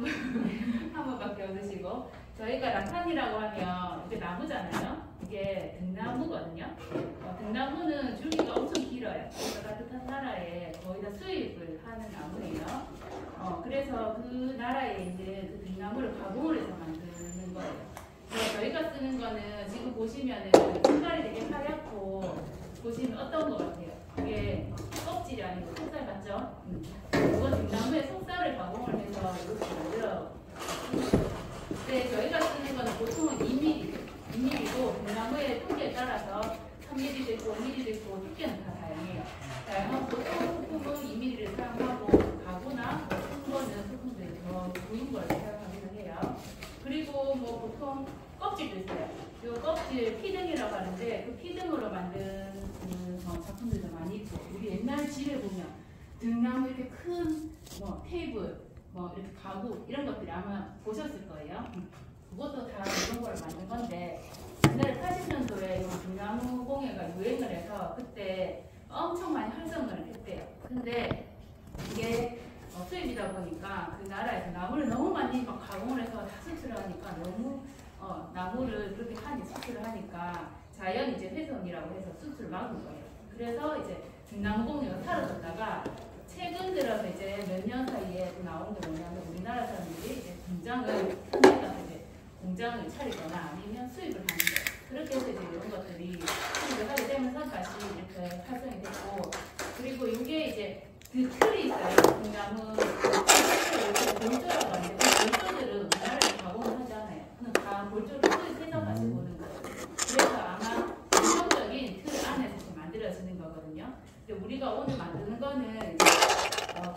한 번밖에 없으시고, 저희가 라탄이라고 하면 이게 나무잖아요. 이게 등나무거든요. 등나무는 줄기가 엄청 길어요. 그래서 따뜻한 나라에 거의 다 수입을 하는 나무예요. 그래서 그 나라에 있는 그 등나무를 가공을 해서 만드는 거예요. 그래서 저희가 쓰는 거는 지금 보시면은 색깔이 되게 하얗고, 보시면 어떤 것 같아요? 이게 껍질이 아니고 속살 같죠? 이건 등나무의 속살을 가공을 해서 이렇게 만들어. 근데 저희가 쓰는 거는 보통은 2mm고 등나무의 두께에 따라서 3mm도 있고 5mm도 있고 두께는 다 다양해요. 다양한 보통 소품은 2mm를 사용하고 가구나 큰 거는 소품들이 더 굵은 걸 사용하기도 해요. 그리고 뭐 보통 껍질도 있어요. 이 껍질 피등이라고 하는데 그 피등으로 만든 작품들도 많이 있고, 우리 옛날 집에 보면 등나무 이렇게 큰 뭐 테이블, 뭐 이렇게 가구 이런 것들이 아마 보셨을 거예요. 그것도 다 이런 걸 만든 건데, 옛날에 80년도에 등나무 공예가 유행을 해서 그때 엄청 많이 활성을 했대요. 근데 이게 수입이다 보니까 그 나라에서 나무를 너무 많이 막 가공을 해서 다 수출을 하니까 너무 나무를 그렇게 수출을 하니까 자연 이제 훼손이라고 해서 수출을 막은 거예요. 그래서 이제 등나무 공예가 사라졌다가 최근 들어서 이제 몇 년 사이에 나온 게 뭐냐면, 우리나라 사람들이 이제 공장을 차리거나 아니면 수입을 하는 거예요. 그렇게 해서 이제 이런 것들이 수입을 하게 되면서 다시 이렇게 활성이 됐고, 그리고 이게 이제 그 틀이 있어요. 등나무 골조라고 하는데, 그 골조들은 우리나라에 가공을 하지 않아요. 그냥 다 골조를 틀에서 가지고 오는 거예요. 그래서 아마 전형적인 틀 안에서 만들어지는 거거든요. 근데 우리가 오늘 만드는 거는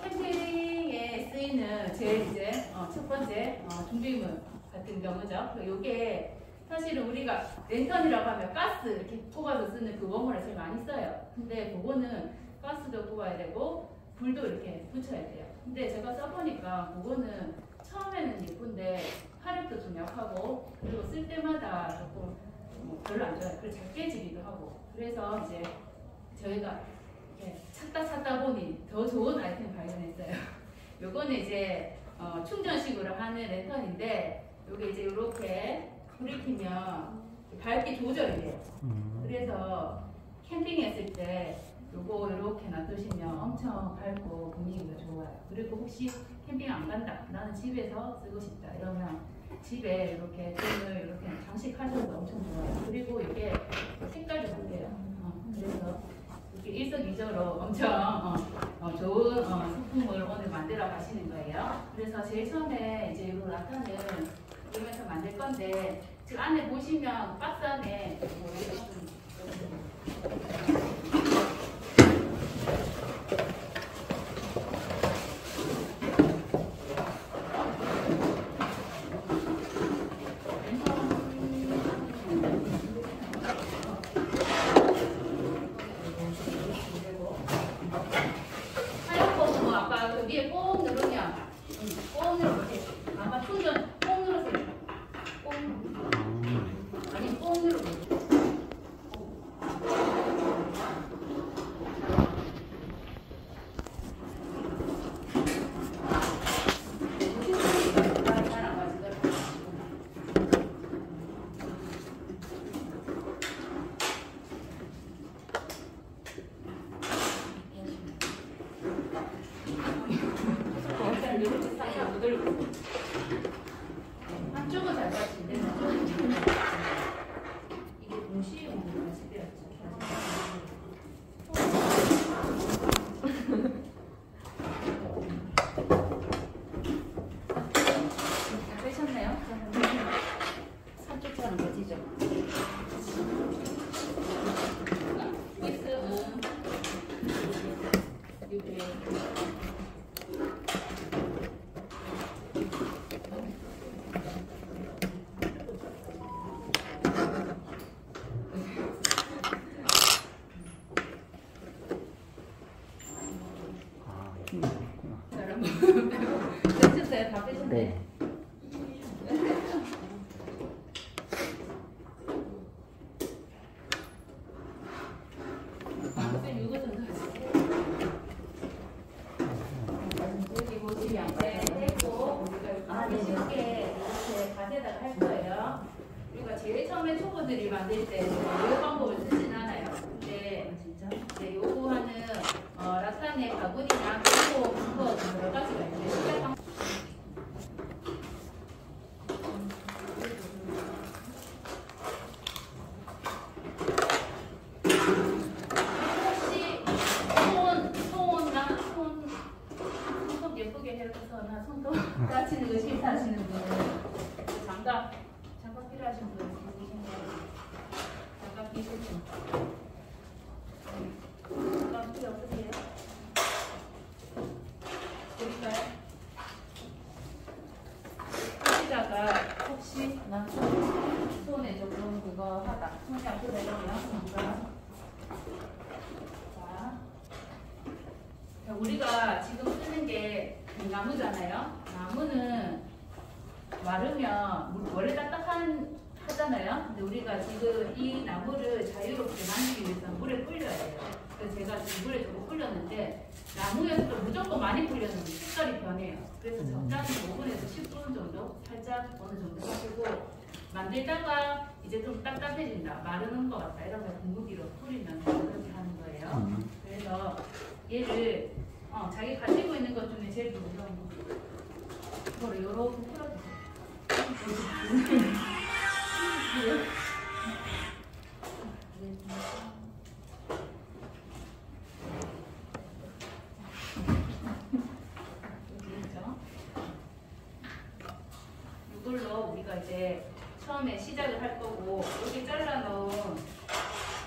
캠핑에 쓰이는 제일 이제 첫 번째 준비물 같은 경우죠. 이게 사실은 우리가 랜턴이라고 하면 가스 이렇게 꼽아서 쓰는 그 원물을 제일 많이 써요. 근데 그거는 가스도 꼽아야 되고 불도 이렇게 붙여야 돼요. 근데 제가 써보니까 그거는 처음에는 예쁜데 화력도 좀 약하고, 그리고 쓸 때마다 조금 별로 안 좋아요. 그래서 잘 깨지기도 하고. 그래서 이제 저희가 찾다 보니 더 좋은 아이템 발견했어요. 요거는 이제 충전식으로 하는 랜턴인데, 요게 이제 이렇게 불이 켜면 밝기 조절이 돼요. 그래서 캠핑했을 때 요거 이렇게 놔두시면 엄청 밝고 분위기가 좋아요. 그리고 혹시 캠핑 안 간다, 나는 집에서 쓰고 싶다 이러면 집에 이렇게 등을 이렇게 장식하셔도 엄청 좋아요. 그리고 이게 색깔도 바뀌어요. 그래서 이렇게 일석이조로 엄청 좋은 소품을 오늘 만들어 가시는 거예요. 그래서 제일 처음에 이제 이 라탄을 이용해서 만들 건데, 지금 안에 보시면 박스 안에 한쪽은 잘 빠지는데 이게 동시용으로 했을 때였죠. 다 빼셨나요? 한쪽처럼 빠지죠. 믹스는 이렇게 빼셨어요? 다 빼셨네. 네. 쌤 이거 좀 여기 보시면 떼고 가수들이 만들 때 이 방법을 쓰진 않아요. 근데 진짜? 이제 요거하는 라탄의 바구니나 그리고 그거 여러 가지가 있는데 시작 방법. 손톱 까치는 거 싫다하시는 분은 장갑 필요하신 분 장갑 비슷해. 장갑 필요 없으세요? 드릴까요? 하시다가 혹시 난 손에 조금 그거 하다 손이 아프다 이러면 장갑. 자, 우리가 지금 쓰는 게 나무잖아요. 나무는 마르면 원래 하잖아요. 근데 우리가 지금 이 나무를 자유롭게 만들기 위해서 물에 불려야 돼요. 그래서 제가 지금 물에 조금 불렸는데 나무에서도 무조건 많이 불렸는데 색깔이 변해요. 그래서 적당히 5분에서 10분 정도 살짝 어느 정도 하시고 만들다가 이제 좀 딱딱해진다, 마르는 것 같다 이러면 공구기로 뿌리면 그렇게 하는 거예요. 그래서 얘를 자기 가지고 있는 것 중에 제일 부드러운 거 이거를 요렇게 풀어주세요. 이걸로 우리가 이제 처음에 시작을 할 거고 여기 잘라놓은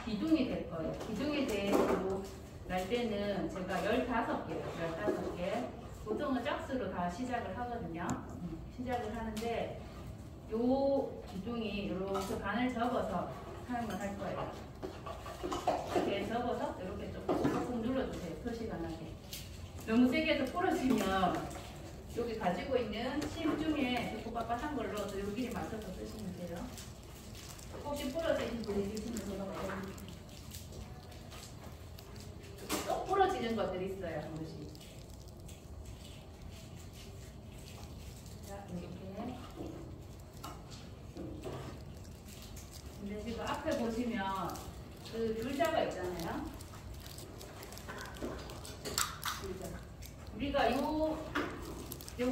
기둥이 될 거예요. 기둥에 대해서 날 때는 제가 15개예요. 15개. 보통은 짝수로 다 시작을 하거든요. 시작을 하는데 요 기둥이 이렇게 반을 접어서 사용을 할 거예요. 이렇게 접어서 이렇게 조금 눌러주세요. 표시가 나게. 너무 세게 해서 부러지면 여기 가지고 있는 심 중에 조금 빳빳한 걸로 여기를 맞춰서 쓰시면 돼요. 혹시 부러지신 분이 계시면 또 부러지는 것들이 있어요. 한 번씩. 자, 이렇게. 근데 지금 앞에 보시면 그 줄자가 있잖아요. 줄자. 우리가 요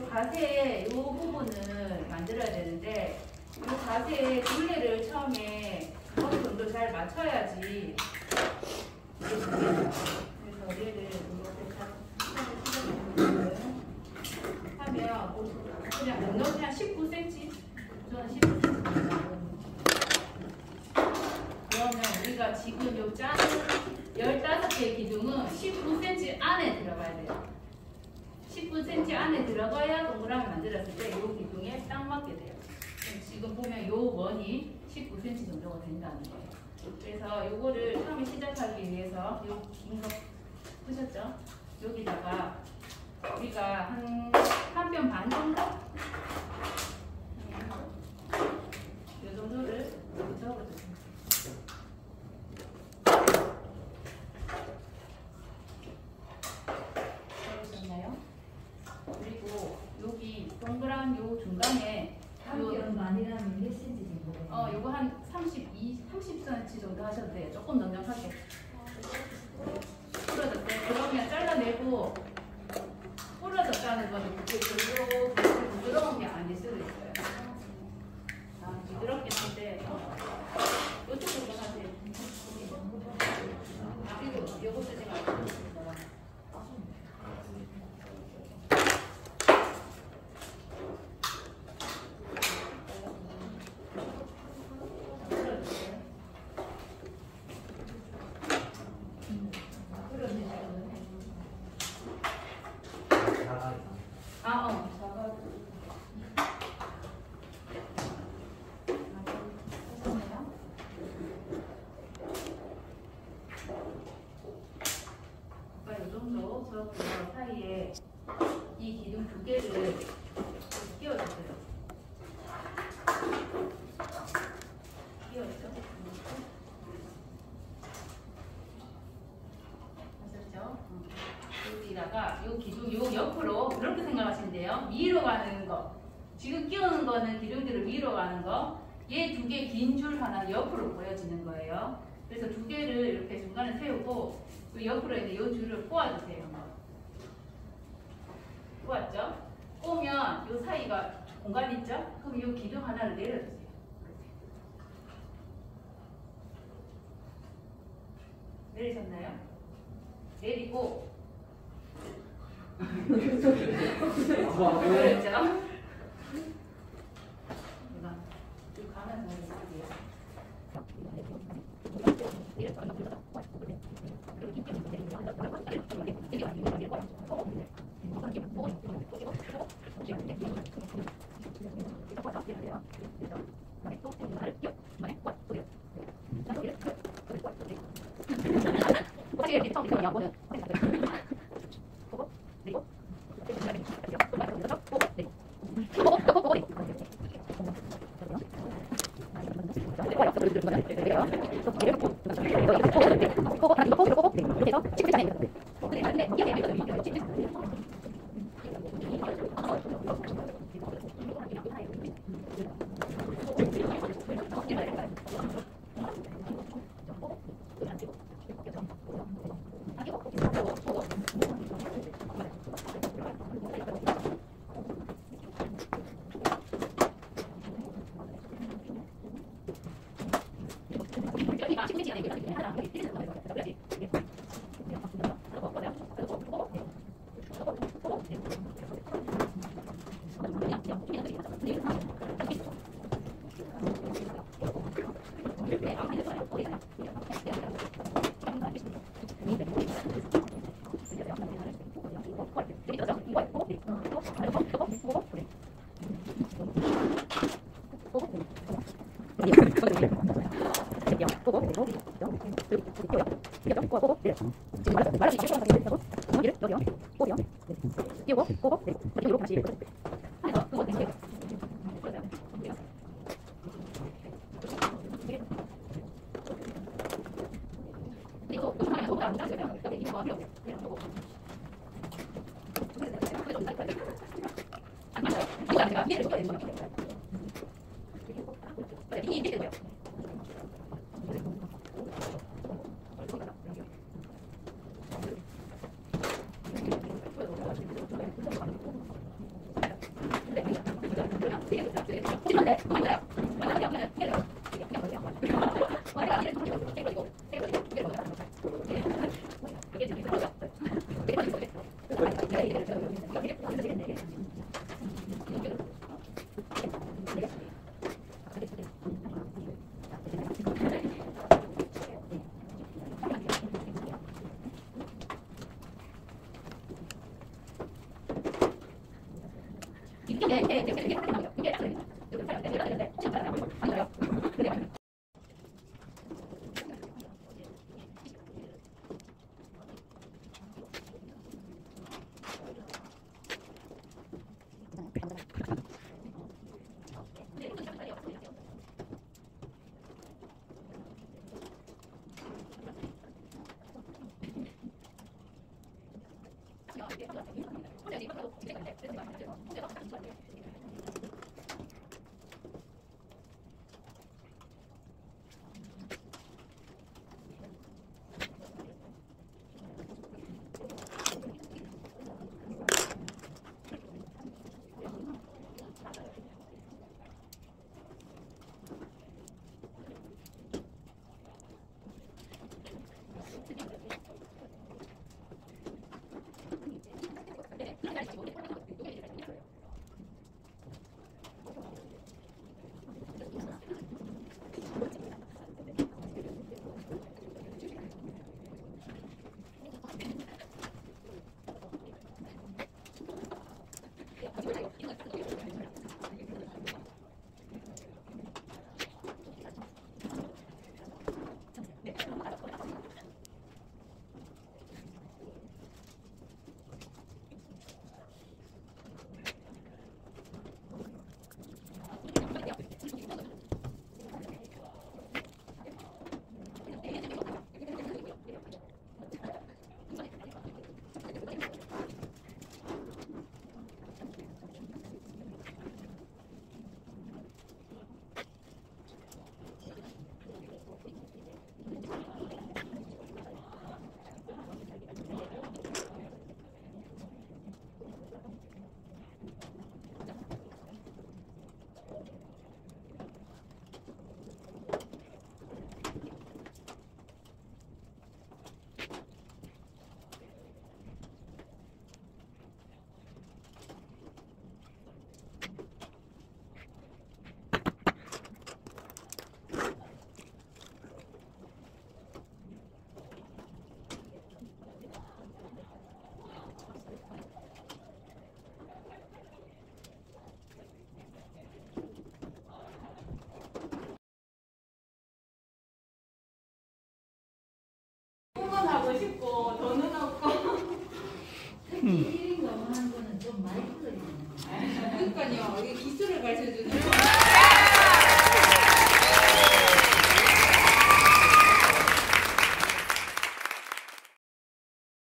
가세의 요 부분을 만들어야 되는데 요 가세의 둘레를 처음에 어느 정도 잘 맞춰야지. 그래서 얘를 이렇게 하면 그냥 넉넉히 그냥 19cm. 저는 19cm. 그러면 우리가 지금 요 짠 15개의 기둥은 19cm 안에 들어가야 돼요. 19cm 안에 들어가야 동그라미 만들었을 때 요 기둥에 딱 맞게 돼요. 지금 보면 요 원이 19cm 정도가 된다는 거예요. 그래서 요거를 처음에 시작하기 위해서 요 긴 거 보셨죠? 여기다가 우리가 한 뼘 반 정도? 요 정도를 적어주세요. 적으셨나요? 그리고 여기 동그란 요 중간에 요 많이라면 몇 cm 정도? 요거 한 30cm 정도 하셔도 돼요. 조금 넉넉하게. 부러졌어요. 그러면 잘라내고 부러졌다는 거는 별로 부드러운 게 아닐 수도 있어요. 부드럽긴 한데 이쪽으로 하세요. 그리고 요거 쓰지 말고 저 사이에 이 기둥 두 개를 끼워주세요. 끼워주죠? 아셨죠? 여기다가 이 기둥 요 옆으로 이렇게 생각하시면 돼요. 위로 가는 거. 지금 끼우는 거는 기둥들을 위로 가는 거. 얘 두 개 긴 줄 하나 옆으로 보여지는 거예요. 그래서 두 개를 이렇게 중간에 세우고 그 옆으로 있는 이 줄을 꼬아주세요. 꼬았죠? 꼬면 이 사이가 공간 있죠? 그럼 이 기둥 하나를 내려주세요. 내리셨나요? 내리고 그렇죠? 쭉 가면서 해볼게요. 멋있고 돈은 없고. 특히 1인 가구하는 거는 좀 많이 풀어야 돼요. 그러니까요. 이게 기술을 가르쳐 주는